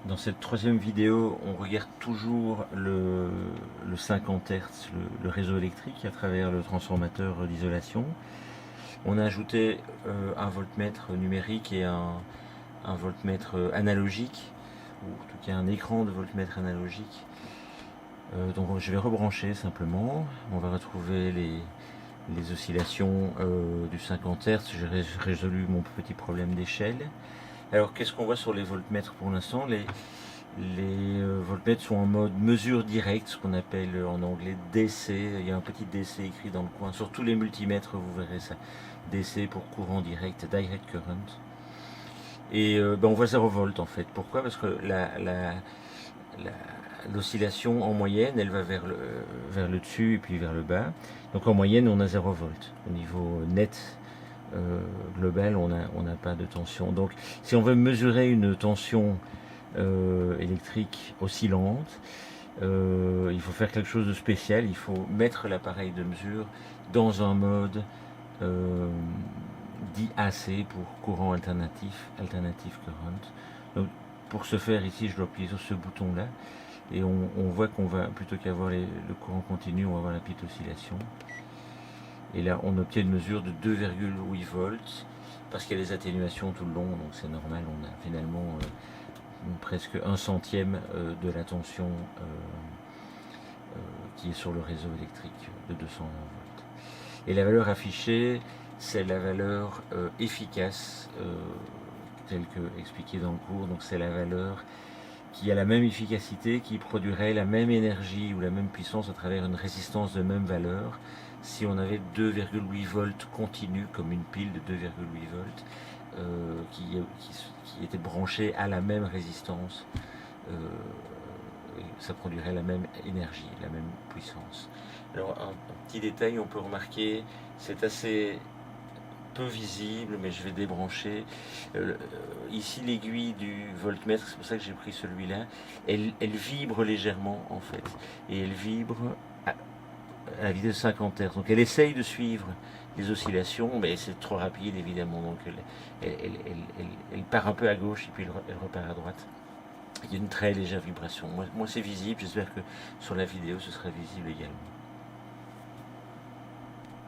Dans cette troisième vidéo, on regarde toujours le 50 Hz, le réseau électrique à travers le transformateur d'isolation. On a ajouté un voltmètre numérique et un voltmètre analogique, ou en tout cas un écran de voltmètre analogique. Donc je vais rebrancher simplement. On va retrouver les oscillations du 50 Hz. J'ai résolu mon petit problème d'échelle. Alors qu'est-ce qu'on voit sur les voltmètres pour l'instant? Les voltmètres sont en mode mesure directe, ce qu'on appelle en anglais DC. Il y a un petit DC écrit dans le coin. Sur tous les multimètres, vous verrez ça. DC pour courant direct, direct current. Et on voit 0 volts en fait. Pourquoi? Parce que l'oscillation en moyenne, elle va vers le dessus et puis vers le bas. Donc en moyenne, on a 0 volts. Au niveau net, global, on n'a pas de tension. Donc si on veut mesurer une tension électrique oscillante, il faut faire quelque chose de spécial. Il faut mettre l'appareil de mesure dans un mode dit AC pour courant alternatif current. Donc, pour ce faire ici, je dois appuyer sur ce bouton là et on voit qu'on va, plutôt qu'avoir le courant continu, on va avoir la petite oscillation. Et là, on obtient une mesure de 2,8 volts parce qu'il y a des atténuations tout le long, donc c'est normal. On a finalement presque 1/100 de la tension qui est sur le réseau électrique de 220 volts. Et la valeur affichée, c'est la valeur efficace, telle que expliquée dans le cours. Donc c'est la valeur qui a la même efficacité, qui produirait la même énergie ou la même puissance à travers une résistance de même valeur si on avait 2,8 volts continus, comme une pile de 2,8 volts qui était branchée à la même résistance. Ça produirait la même énergie, la même puissance. Alors un petit détail, on peut remarquer, c'est assez peu visible, mais je vais débrancher. Ici l'aiguille du voltmètre, c'est pour ça que j'ai pris celui-là, elle vibre légèrement en fait, et elle vibre à la vitesse 50 Hz. Donc elle essaye de suivre les oscillations, mais c'est trop rapide évidemment, donc elle part un peu à gauche et puis elle repart à droite. Il y a une très légère vibration. Moi c'est visible, j'espère que sur la vidéo ce sera visible également.